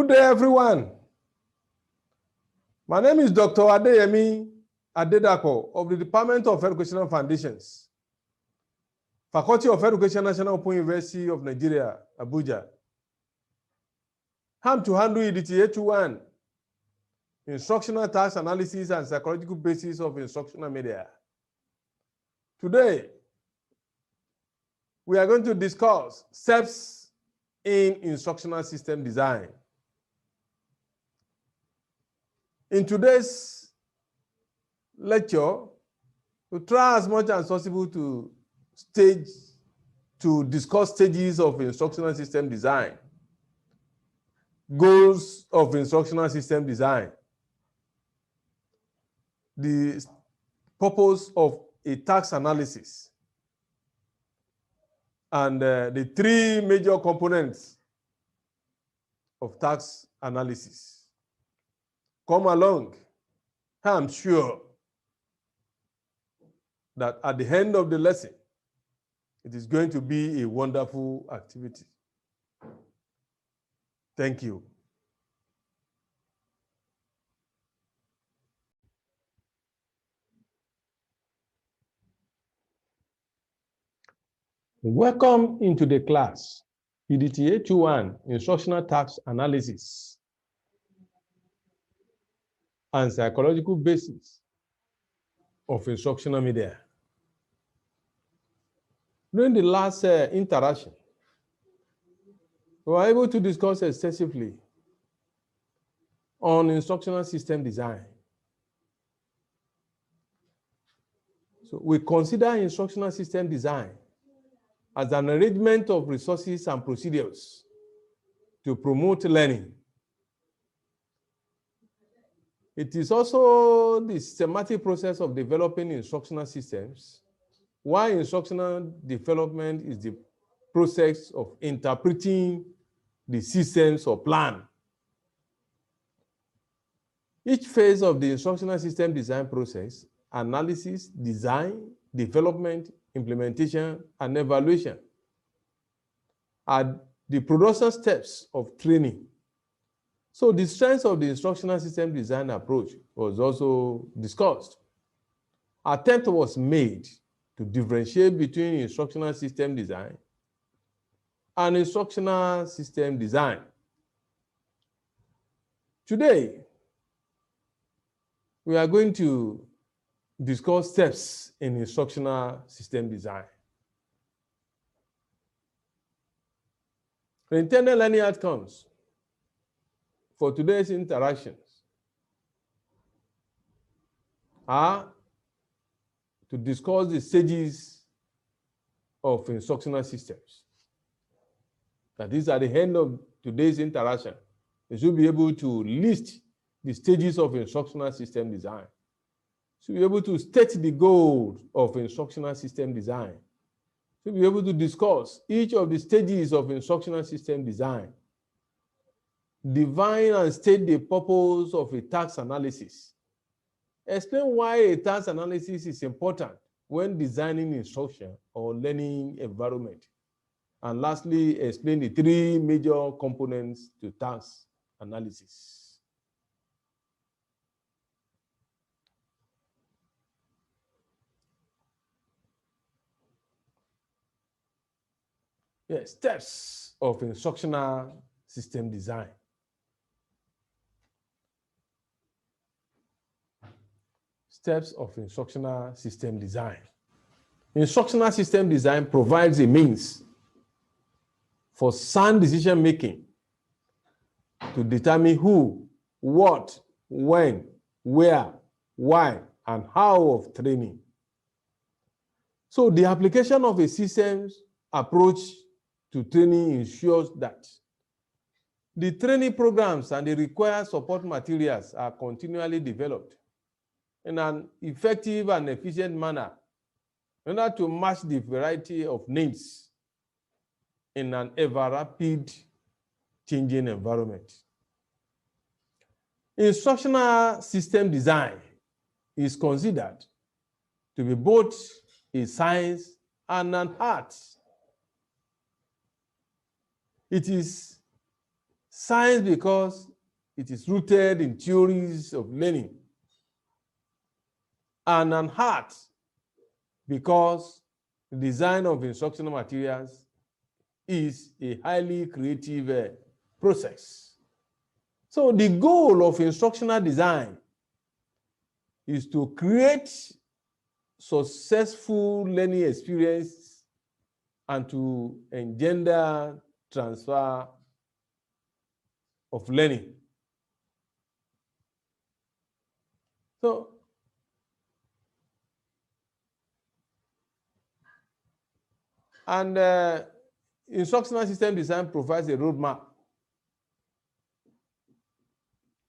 Good day, everyone. My name is Dr. Adeyemi Adedako of the Department of Educational Foundations, Faculty of Education, National Open University of Nigeria, Abuja. I'm to handle EDT821, Instructional Task Analysis and Psychological Basis of Instructional Media. Today, we are going to discuss steps in instructional system design. In today's lecture, we'll try as much as possible to discuss stages of instructional system design, goals of instructional system design, the purpose of a task analysis, and the three major components of task analysis. Come along. I'm sure that at the end of the lesson, it is going to be a wonderful activity. Thank you. Welcome into the class, EDT821, Instructional Task Analysis and Psychological Basis of Instructional Media. During the last interaction, we were able to discuss extensively on instructional system design. So we consider instructional system design as an arrangement of resources and procedures to promote learning. It is also the systematic process of developing instructional systems, while instructional development is the process of interpreting the systems or plan. Each phase of the instructional system design process, analysis, design, development, implementation, and evaluation, are the production steps of training. So the strengths of the instructional system design approach was also discussed. Attempt was made to differentiate between instructional system design and instructional system design. Today, we are going to discuss steps in instructional system design. The intended learning outcomes for today's interactions are to discuss the stages of instructional systems. That is, at the end of today's interaction, you should be able to list the stages of instructional system design. You should be able to state the goals of instructional system design. You should be able to discuss each of the stages of instructional system design. Define and state the purpose of a task analysis. Explain why a task analysis is important when designing instruction or learning environment. And lastly, explain the three major components to task analysis. Yes, steps of instructional system design. Steps of instructional system design. Instructional system design provides a means for sound decision making to determine who, what, when, where, why, and how of training. So the application of a systems approach to training ensures that the training programs and the required support materials are continually developed in an effective and efficient manner in order to match the variety of needs in an ever rapid changing environment. Instructional system design is considered to be both a science and an art. It is Science because it is rooted in theories of learning. And an art because the design of instructional materials is a highly creative process. So the goal of instructional design is to create successful learning experience and to engender transfer of learning. So, and instructional system design provides a roadmap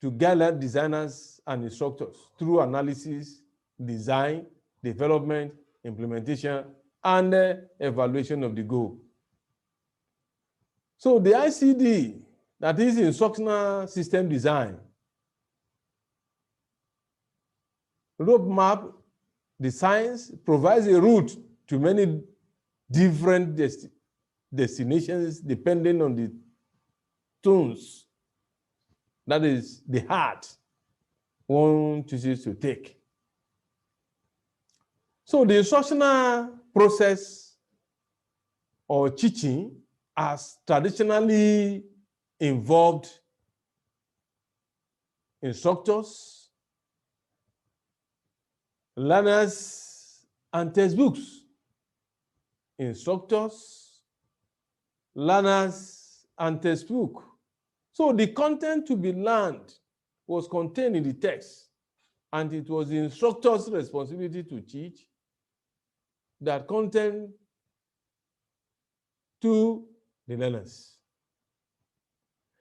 to guide designers and instructors through analysis, design, development, implementation, and evaluation of the goal. So the ICD, that is instructional system design, roadmap, the science provides a route to many different destinations depending on the tones, that is the heart one chooses to take. So the instructional process or teaching has traditionally involved instructors, learners, and textbooks. Instructors, learners, and textbook. So the content to be learned was contained in the text, and it was the instructor's responsibility to teach that content to the learners.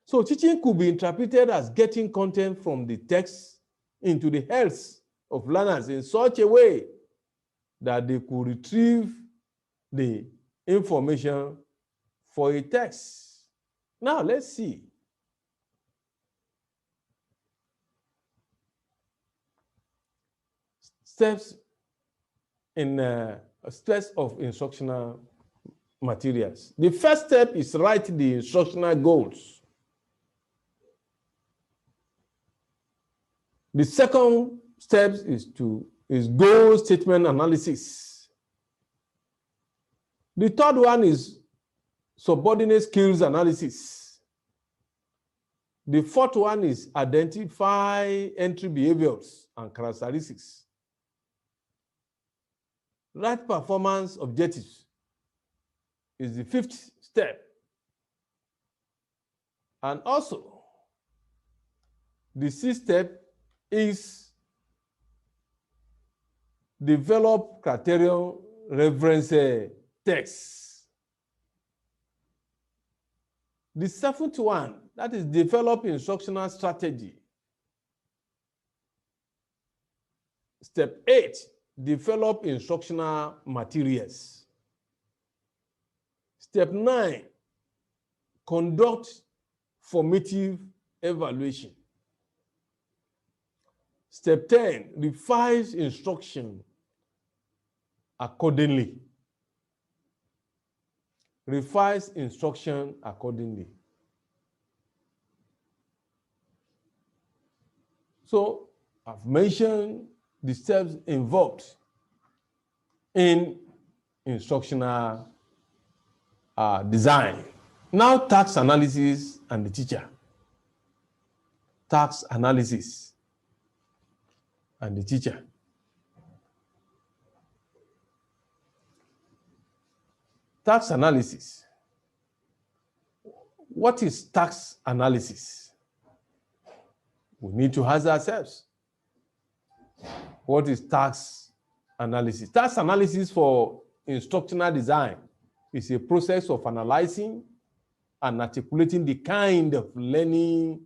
So teaching could be interpreted as getting content from the text into the heads of learners in such a way that they could retrieve the information for a text. Now let's see. Steps of instructional materials. The first step is write the instructional goals. The second step is goal statement analysis. The third one is subordinate skills analysis. The fourth one is identify entry behaviors and characteristics. Write performance objectives is the fifth step. And also, the sixth step is develop criterion reference text. The seventh one, that is develop instructional strategy. Step 8, develop instructional materials. Step 9, conduct formative evaluation. Step 10, revise instruction accordingly. Revise instruction accordingly. So I've mentioned the steps involved in instructional design. Now, task analysis and the teacher. Task analysis and the teacher. Task analysis. What is task analysis? We need to ask ourselves, what is task analysis? Task analysis for instructional design is a process of analyzing and articulating the kind of learning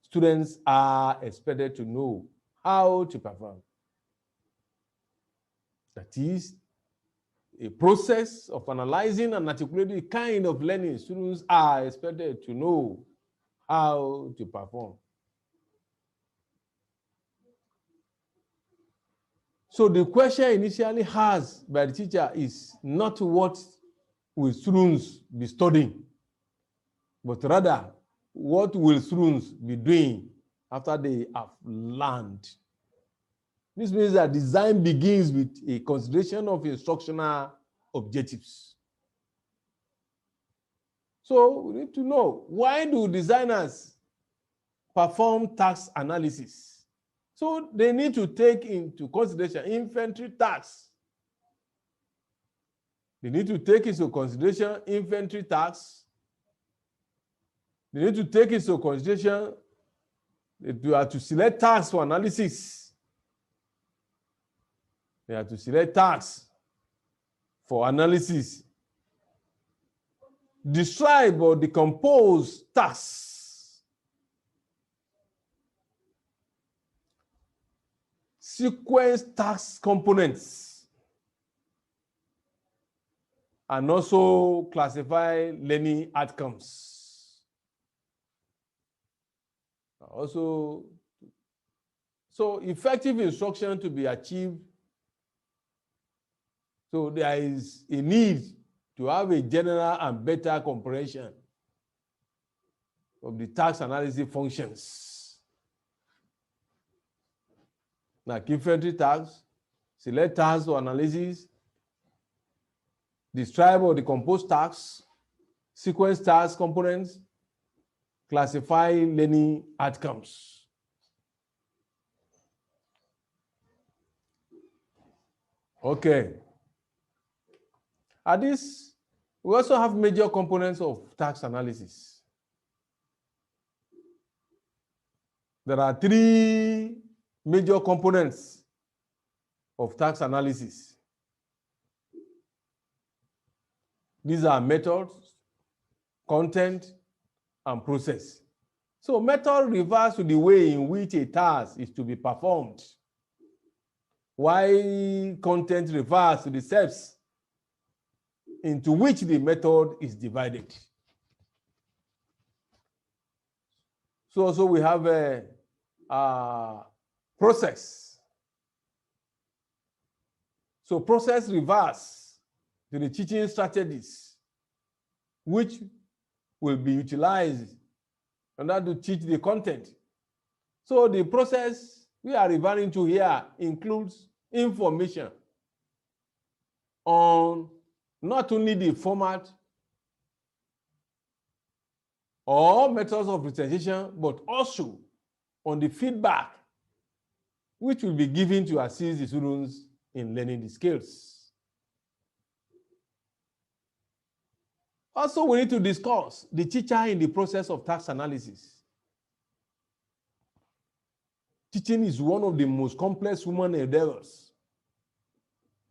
students are expected to know how to perform. That is a process of analyzing and articulating the kind of learning students are expected to know how to perform. So the question initially asked by the teacher is not what will students be studying, but rather what will students be doing after they have learned? This means that design begins with a consideration of instructional objectives. So we need to know, why do designers perform task analysis? So they need to take into consideration infantry tasks. They need to take into consideration infantry tasks. They need to take into consideration to select tasks for analysis. They have to select tasks for analysis. Describe or decompose tasks. Sequence task components. And also classify learning outcomes. Also, so effective instruction to be achieved. So there is a need to have a general and better comprehension of the task analysis functions. Like infantry tasks, select tasks for analysis, describe or decompose tasks, sequence task components, classify learning outcomes. Okay. At this, we also have major components of task analysis. There are three major components of task analysis. These are methods, content, and process. So method refers to the way in which a task is to be performed, while content refers to the steps into which the method is divided. So also we have a process. So process refers to the teaching strategies which will be utilized in order to teach the content. So the process we are referring to here includes information on not only the format or methods of presentation, but also on the feedback which will be given to assist the students in learning the skills. Also, we need to discuss the teacher in the process of task analysis. Teaching is one of the most complex human endeavors.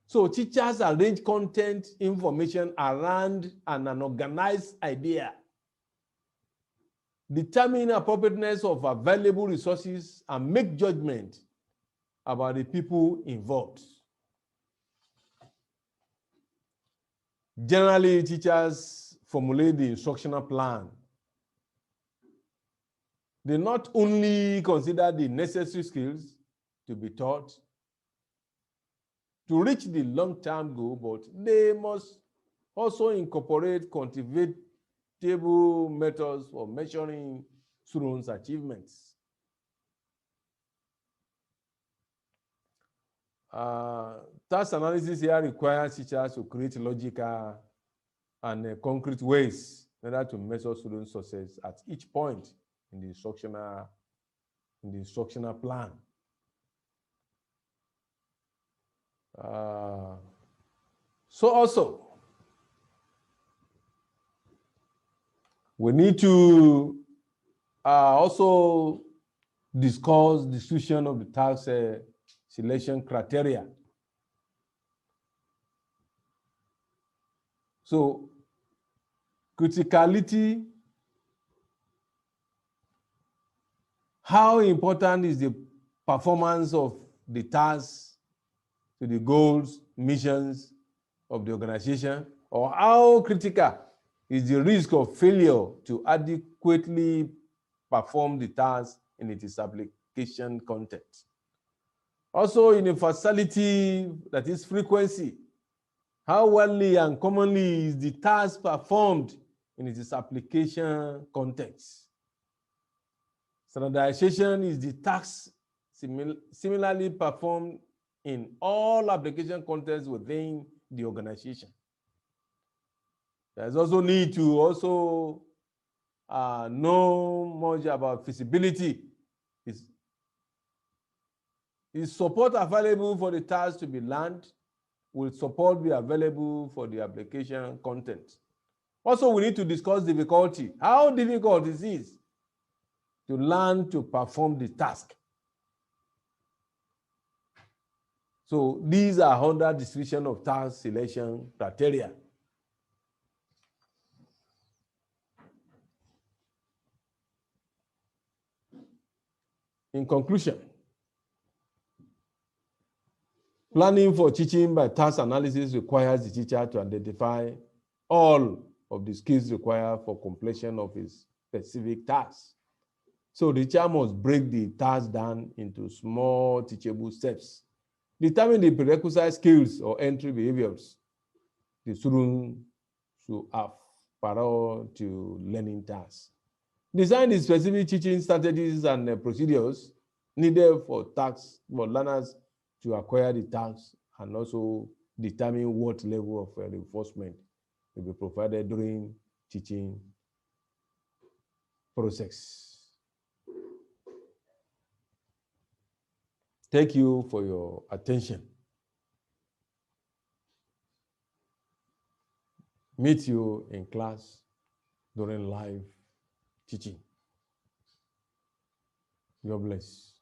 So teachers arrange content information around an organized idea, determine appropriateness of available resources, and make judgment about the people involved. Generally, teachers formulate the instructional plan. They not only consider the necessary skills to be taught to reach the long-term goal, but they must also incorporate quantifiable methods for measuring students' achievements. Task analysis here requires teachers to create logical and concrete ways in order to measure student success at each point in the instructional plan. So also, we need to also discuss the distribution of the task selection criteria. So, criticality, how important is the performance of the task to the goals, missions of the organization, or how critical is the risk of failure to adequately perform the task in its application context. Also, universality, that is frequency. How widely and commonly is the task performed in its application context? Standardization is the task similarly performed in all application contexts within the organization. There's also need to also know much about feasibility. Is support available for the task to be learned? Will support be available for the application content? Also, we need to discuss difficulty. How difficult it is to learn to perform the task. So these are under description of task selection criteria. In conclusion, planning for teaching by task analysis requires the teacher to identify all of the skills required for completion of his specific task. So the teacher must break the task down into small teachable steps. Determine the prerequisite skills or entry behaviors the student should have prior to learning tasks. Design the specific teaching strategies and procedures needed for learners to acquire the tasks, and also determine what level of reinforcement will be provided during teaching process. Thank you for your attention. Meet you in class during live teaching. God bless.